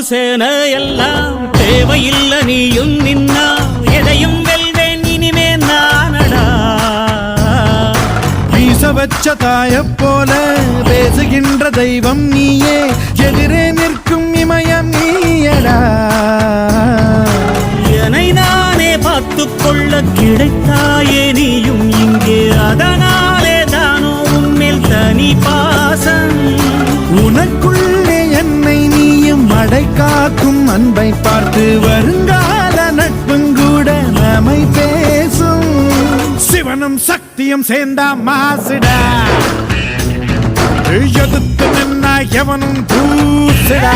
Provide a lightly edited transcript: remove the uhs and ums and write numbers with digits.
சேன எல்லாம் தேவையில்லை நீயும் நின்னா எதையும் வெல்வேன் இனிமே நானடா. வீச வச்ச தாயப் போல பேசுகின்ற தெய்வம் நீயே, எதிரே நிற்கும் இமயம் நீயடா. என்னை நானே பார்த்துக் கொள்ள கிடைத்தாயே நீயும் இங்கே, அதனாலே தானோ உன்மேல் தனி பாசம். உனக்குள்ளே என்னை நீயும் அடை காக்கும் அன்பை பார்த்து வருங்கால நட்புங்கூட நம்மை பேசும். சிவனும் சக்தியும் சேர்ந்தா மாசுடா, எதிர்த்து நின்னா எவனும் தூசுடா.